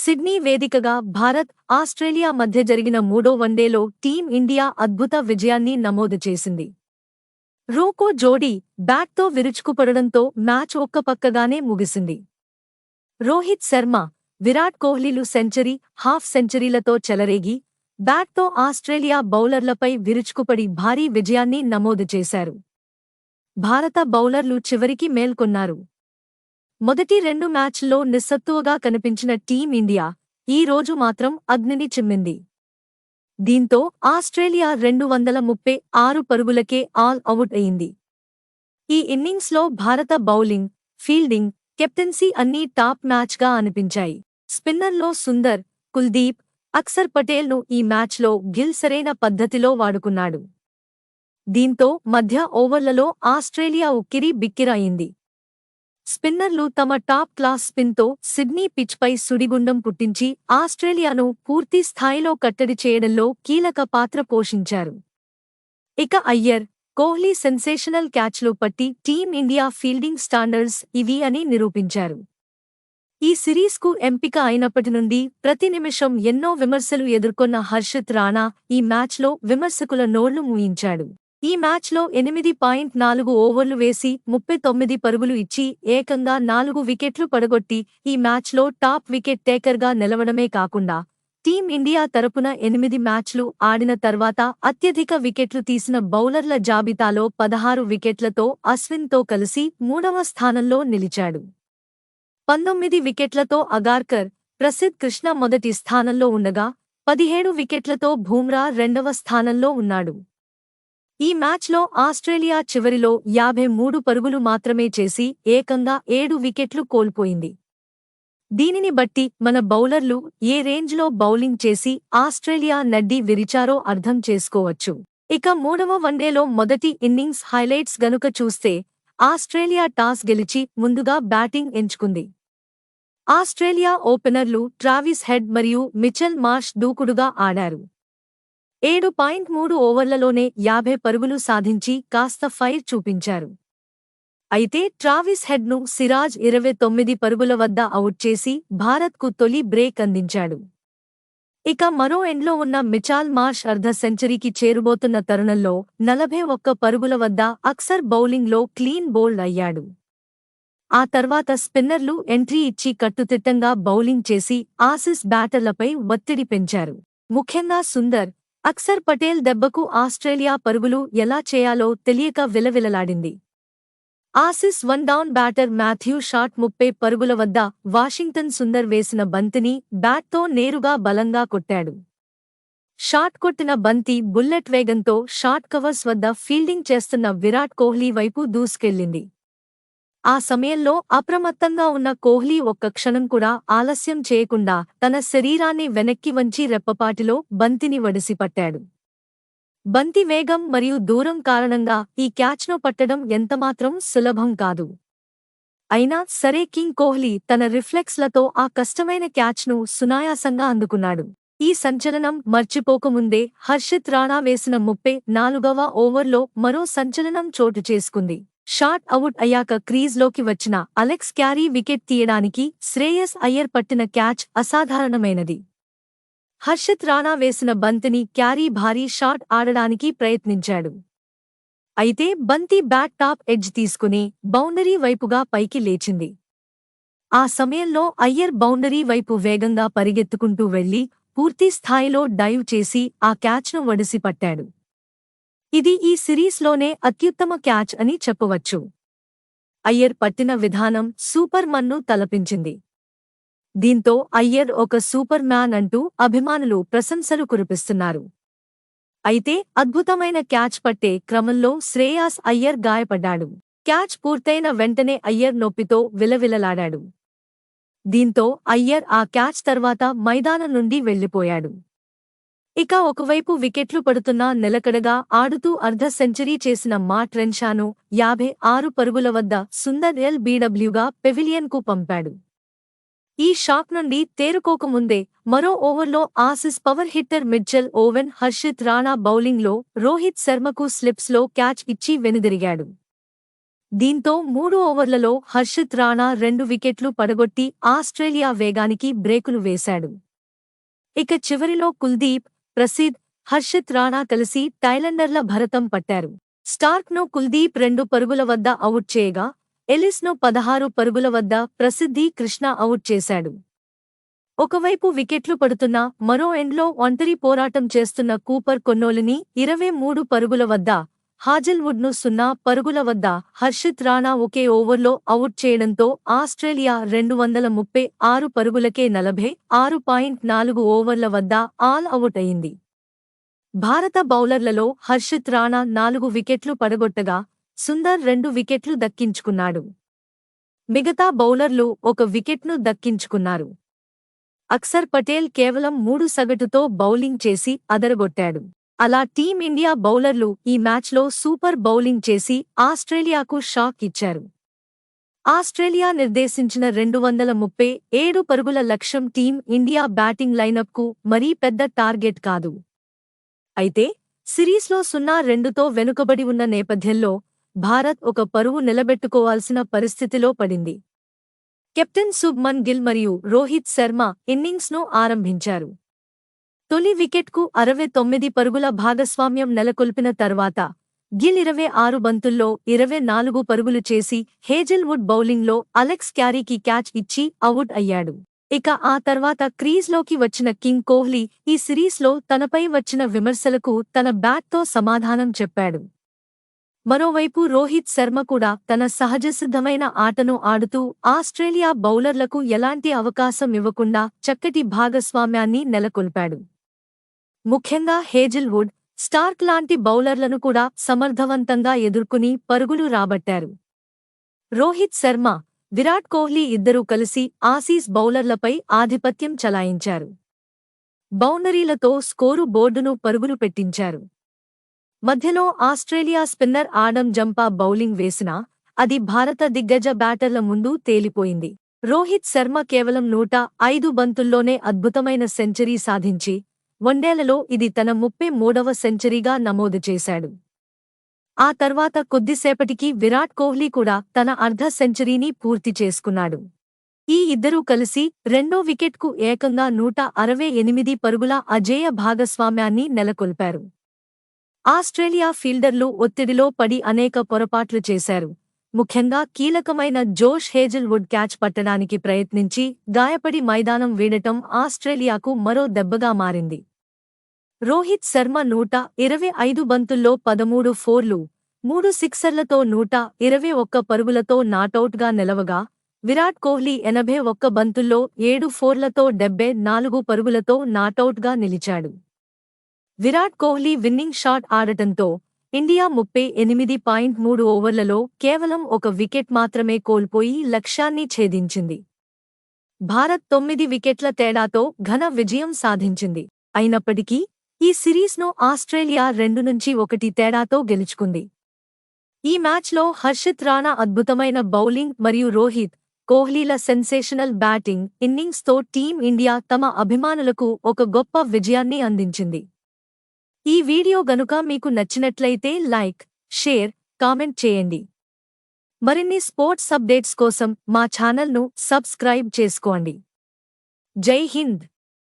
Sydney వేదికగా Bharat, Australia మధ్య జరిగిన మూడో వన్డేలో టీం ఇండియా అద్భుత విజయాన్ని నమోదు చేసింది. రోకో జోడీ బ్యాట్తో విరుచుకుపడడంతో మ్యాచ్ ఒక్కపక్కగానే ముగిసింది. రోహిత్ శర్మ, విరాట్ కోహ్లీలు సెంచరీ, హాఫ్ సెంచరీలతో చెలరేగి బ్యాట్తో ఆస్ట్రేలియా బౌలర్లపై విరుచుకుపడి భారీ విజయాన్ని నమోదు చేశారు. భారత బౌలర్లు చివరికి మేల్కొన్నారు. మొదటి రెండు మ్యాచ్ల్లో నిస్సత్తువగా కనిపించిన టీం ఇండియా ఈ రోజు మాత్రం అగ్నిని చిమ్మింది. దీంతో ఆస్ట్రేలియా 236 పరుగులకే ఆల్ అవుట్ అయింది. ఈ ఇన్నింగ్స్లో భారత బౌలింగ్, ఫీల్డింగ్, కెప్టెన్సీ అన్నీ టాప్ మ్యాచ్గా అనిపించాయి. స్పిన్నర్లో సుందర్, కుల్దీప్, అక్సర్ పటేల్ను ఈ మ్యాచ్లో గిల్ సరైన పద్ధతిలో వాడుకున్నాడు. దీంతో మధ్య ఓవర్లలో ఆస్ట్రేలియా ఉక్కిరి బిక్కిరయింది. స్పిన్నర్లు తమ టాప్ క్లాస్ స్పిన్తో సిడ్నీ పిచ్పై సుడిగుండం పుట్టించి ఆస్ట్రేలియాను పూర్తి స్థాయిలో కట్టడి చేయడంలో కీలక పాత్ర పోషించారు. ఇక అయ్యర్, కోహ్లీ సెన్సేషనల్ క్యాచ్లు పట్టి టీం ఇండియా ఫీల్డింగ్ స్టాండర్డ్స్ ఇవి అని నిరూపించారు. ఈ సిరీస్కు ఎంపిక అయినప్పటి నుండి ప్రతి నిమిషం ఎన్నో విమర్శలు ఎదుర్కొన్న హర్షిత్ రాణా ఈ మ్యాచ్లో విమర్శకుల నోళ్లు మూయించాడు. ఈ మ్యాచ్లో 8.4 ఓవర్లు వేసి 39 పరుగులు ఇచ్చి ఏకంగా 4 వికెట్లు పడగొట్టి ఈ మ్యాచ్లో టాప్ వికెట్ టేకర్గా నిలవడమే కాకుండా టీం ఇండియా తరపున 8 మ్యాచ్లు ఆడిన తర్వాత అత్యధిక వికెట్లు తీసిన బౌలర్ల జాబితాలో 16 వికెట్లతో అశ్విన్తో కలిసి 3వ స్థానంలో నిలిచాడు. 19 వికెట్లతో అగార్కర్, ప్రసిద్ధ్ కృష్ణ మొదటి స్థానంలో ఉండగా 17 వికెట్లతో బూమ్రా 2వ స్థానంలో ఉన్నాడు. ఈ మ్యాచ్లో ఆస్ట్రేలియా చివరిలో 53 పరుగులు మాత్రమే చేసి ఏకంగా 7 వికెట్లు కోల్పోయింది. దీనిని బట్టి మన బౌలర్లు ఏ రేంజ్లో బౌలింగ్ చేసి ఆస్ట్రేలియా నడ్డి విరిచారో అర్థం చేసుకోవచ్చు. ఇక మూడవ వన్డేలో మొదటి ఇన్నింగ్స్ హైలైట్స్ గనుక చూస్తే ఆస్ట్రేలియా టాస్ గెలిచి ముందుగా బ్యాటింగ్ ఎంచుకుంది. ఆస్ట్రేలియా ఓపెనర్లు ట్రావిస్ హెడ్ మరియు మిచెల్ మార్ష్ దూకుడుగా ఆడారు. 7.3 ఓవర్లలోనే 50 పరుగులు సాధించి కాస్త ఫైర్ చూపించారు. అయితే ట్రావిస్ హెడ్ను సిరాజ్ 29 పరుగుల వద్ద అవుట్ చేసి భారత్కు తొలి బ్రేక్ అందించాడు. ఇక మరో ఎండ్లో ఉన్న మిచాల్ మార్ష్ అర్ధ సెంచరీకి చేరుబోతున్న తరుణంలో 41 పరుగుల వద్ద అక్సర్ బౌలింగ్లో క్లీన్ బౌల్డ్ అయ్యాడు. ఆ తర్వాత స్పిన్నర్లు ఎంట్రీ ఇచ్చి కట్టుదిట్టంగా బౌలింగ్ చేసి ఆసీస్ బ్యాటర్లపై ఒత్తిడి పెంచారు. ముఖ్యంగా సుందర్, అక్సర్ పటేల్ దెబ్బకు ఆస్ట్రేలియా పరుగులు ఎలా చేయాలో తెలియక విలవిలలాడింది. Aussies one down batter Matthew Short 30 పరుగుల వద్ద వాషింగ్టన్ సుందర్ వేసిన బంతిని బ్యాట్తో నేరుగా బలంగా కొట్టాడు. షాట్ కొట్టిన బంతి బుల్లెట్ వేగంతో షాట్ కవర్స్ వద్ద ఫీల్డింగ్ చేస్తున్న విరాట్ కోహ్లీ వైపు దూసుకెళ్లింది. ఆ సమయంలో అప్రమత్తంగా ఉన్న కోహ్లీ ఒక్క క్షణం కూడా ఆలస్యం చేయకుండా తన శరీరాన్ని వెనక్కి వంచి రెప్పపాటిలో బంతిని వడిసిపట్టాడు. బంతి వేగం మరియు దూరం కారణంగా ఈ క్యాచ్ను పట్టడం ఎంతమాత్రం సులభం కాదు. అయినా సరే కింగ్ కోహ్లీ తన రిఫ్లెక్స్లతో ఆ కష్టమైన క్యాచ్ను సునాయాసంగా అందుకున్నాడు. ఈ సంచలనం మర్చిపోకముందే హర్షిత్ రాణా వేసిన 34వ ఓవర్లో మరో సంచలనం చోటు చేసుకుంది. షాట్ అవుట్ అయ్యాక క్రీజ్లోకి వచ్చిన అలెక్స్ క్యారీ వికెట్ తీయడానికి శ్రేయస్ అయ్యర్ పట్టిన క్యాచ్ అసాధారణమైనది. హర్షిత్ రాణా వేసిన బంతిని క్యారీ భారీ షాట్ ఆడడానికి ప్రయత్నించాడు. అయితే బంతి బ్యాట్ టాప్ ఎడ్జ్ తీసుకుని బౌండరీ వైపుగా పైకి లేచింది. ఆ సమయంలో అయ్యర్ బౌండరీ వైపు వేగంగా పరిగెత్తుకుంటూ వెళ్లి పూర్తి స్థాయిలో డైవ్ చేసి ఆ క్యాచ్ను వడిసి పట్టాడు. ఇది ఈ సిరీస్లోనే అత్యుత్తమ క్యాచ్ అని చెప్పవచ్చు. అయ్యర్ పట్టిన విధానం సూపర్ మన్ను తలపించింది. దీంతో అయ్యర్ ఒక సూపర్ మ్యాన్ అంటూ అభిమానులు ప్రశంసలు కురిపిస్తున్నారు. అయితే అద్భుతమైన క్యాచ్ పట్టే క్రమంలో శ్రేయాస్ అయ్యర్ గాయపడ్డాడు. క్యాచ్ పూర్తయిన వెంటనే అయ్యర్ నొప్పితో విలవిలలాడాడు. దీంతో అయ్యర్ ఆ క్యాచ్ తర్వాత మైదానం నుండి వెళ్లిపోయాడు. ఇక ఒకవైపు వికెట్లు పడుతున్నా నిలకడగా ఆడుతూ అర్ధ సెంచరీ చేసిన మాట్ రెన్షాను 56 పరుగుల వద్ద సుందర్ ఎల్బీడబ్ల్యూగా పెవిలియన్కు పంపాడు. ఈ షాక్ నుండి తేరుకోకముందే మరో ఓవర్లో Aussies power hitter Mitchell Owen Harshit Rana బౌలింగ్లో రోహిత్ శర్మకు స్లిప్స్లో క్యాచ్ ఇచ్చి వెనుదిరిగాడు. దీంతో 3 ఓవర్లలో హర్షిత్ రాణా 2 వికెట్లు పడగొట్టి ఆస్ట్రేలియా వేగానికి బ్రేకులు వేశాడు. ఇక చివరిలో కుల్దీప్, ప్రసిద్, హర్షిత్ రాణా కలిసి టైలెండర్ల భరతం పట్టారు. స్టార్క్ను కుల్దీప్ 2 పరుగుల వద్ద అవుట్ చేయగా, ఎలిస్ను 16 పరుగుల వద్ద ప్రసిద్ధి కృష్ణ అవుట్ చేశాడు. ఒకవైపు వికెట్లు పడుతున్నా మరో ఎండ్లో ఒంటరి పోరాటం చేస్తున్న కూపర్ కొన్నోలుని 23 పరుగుల వద్ద, హాజెల్వుడ్ను 0 పరుగుల వద్ద హర్షిత్ రాణా ఒకే ఓవర్లో అవుట్ చేయడంతో ఆస్ట్రేలియా 236 పరుగులకే 46.4 ఓవర్ల వద్ద ఆల్ అవుట్ అయింది. భారత బౌలర్లలో హర్షిత్ రాణా 4 వికెట్లు పడగొట్టగా, సుందర్ 2 వికెట్లు దక్కించుకున్నాడు. మిగతా బౌలర్లు 1 వికెట్ను దక్కించుకున్నారు. అక్సర్ పటేల్ కేవలం 3 సగటుతో బౌలింగ్ చేసి అదరగొట్టాడు. అలా టీమిండియా బౌలర్లు ఈ మ్యాచ్లో సూపర్ బౌలింగ్ చేసి ఆస్ట్రేలియాకు షాక్ ఇచ్చారు. ఆస్ట్రేలియా నిర్దేశించిన 237 పరుగుల లక్ష్యం టీం ఇండియా బ్యాటింగ్ లైనప్కు మరీ పెద్ద టార్గెట్ కాదు. అయితే సిరీస్లో 0-2తో వెనుకబడి ఉన్న నేపథ్యంలో భారత్ ఒక పరువు నిలబెట్టుకోవాల్సిన పరిస్థితిలో పడింది. కెప్టెన్ శుభ్మన్ గిల్ మరియు రోహిత్ శర్మ ఇన్నింగ్స్ను ఆరంభించారు. తొలి వికెట్కు 69 పరుగుల భాగస్వామ్యం నెలకొల్పిన తర్వాత గిల్ 26 బంతుల్లో 24 పరుగులు చేసి హేజెల్వుడ్ బౌలింగ్లో అలెక్స్ క్యారీకి క్యాచ్ ఇచ్చి అవుట్ అయ్యాడు. ఇక ఆ తర్వాత క్రీజ్లోకి వచ్చిన కింగ్ కోహ్లీ ఈ సిరీస్లో తనపై వచ్చిన విమర్శలకు తన బ్యాట్తో సమాధానం చెప్పాడు. మరోవైపు రోహిత్ శర్మ కూడా తన సహజసిద్ధమైన ఆటను ఆడుతూ ఆస్ట్రేలియా బౌలర్లకు ఎలాంటి అవకాశం ఇవ్వకుండా చక్కటి భాగస్వామ్యాన్ని నెలకొల్పాడు. ముఖ్యంగా హేజెల్వుడ్, స్టార్క్ లాంటి బౌలర్లను కూడా సమర్థవంతంగా ఎదుర్కొని పరుగులు రాబట్టారు. రోహిత్ శర్మ, విరాట్ కోహ్లీ ఇద్దరూ కలిసి ఆసీస్ బౌలర్లపై ఆధిపత్యం చలాయించారు. బౌండరీలతో స్కోరు బోర్డును పరుగులు పెట్టించారు. మధ్యలో Australia spinner Adam Zampa bowling వేసినా అది భారత దిగ్గజ బ్యాటర్ల ముందు తేలిపోయింది. రోహిత్ శర్మ కేవలం 105 బంతుల్లోనే అద్భుతమైన సెంచరీ సాధించి వన్డేలలో ఇది తన 33వ సెంచరీగా నమోదు చేశాడు. ఆ తర్వాత కొద్దిసేపటికి విరాట్ కోహ్లీ కూడా తన అర్ధ సెంచరీని పూర్తి చేసుకున్నాడు. ఈ ఇద్దరూ కలిసి రెండో వికెట్కు ఏకంగా 168 పరుగుల అజేయ భాగస్వామ్యాన్ని నెలకొల్పారు. ఆస్ట్రేలియా ఫీల్డర్లు ఒత్తిడిలో పడి అనేక పొరపాట్లు చేశారు. ముఖ్యంగా కీలకమైన జోష్ హేజెల్వుడ్ క్యాచ్ పట్టడానికి ప్రయత్నించి గాయపడి మైదానం వీడటం ఆస్ట్రేలియాకు మరో దెబ్బగా మారింది. రోహిత్ శర్మ 125 బంతుల్లో 13 ఫోర్లు, 3 సిక్సర్లతో 121 పరుగులతో నాటౌట్గా నిలవగా, విరాట్ కోహ్లీ 81 బంతుల్లో 7 ఫోర్లతో 74 పరుగులతో నాటౌట్గా నిలిచాడు. విరాట్ కోహ్లీ విన్నింగ్ షాట్ ఆడటంతో ఇండియా 38.3 ఓవర్లలో కేవలం 1 వికెట్ మాత్రమే కోల్పోయి లక్ష్యాన్ని ఛేదించింది. భారత్ 9 వికెట్ల తేడాతో ఘన విజయం సాధించింది. అయినప్పటికీ ఈ సిరీస్ను ఆస్ట్రేలియా 2-1 తేడాతో గెలుచుకుంది. ఈ మ్యాచ్లో హర్షిత్ రాణా అద్భుతమైన బౌలింగ్ మరియు రోహిత్, కోహ్లీల సెన్సేషనల్ బ్యాటింగ్ ఇన్నింగ్స్తో టీం ఇండియా తమ అభిమానులకు ఒక గొప్ప విజయాన్ని అందించింది. ఈ వీడియో గనుక మీకు నచ్చినట్లయితే లైక్, షేర్, కామెంట్ చేయండి. మరిన్ని స్పోర్ట్స్ అప్డేట్స్ కోసం మా ఛానల్ను సబ్స్క్రైబ్ చేసుకోండి. జై హింద్.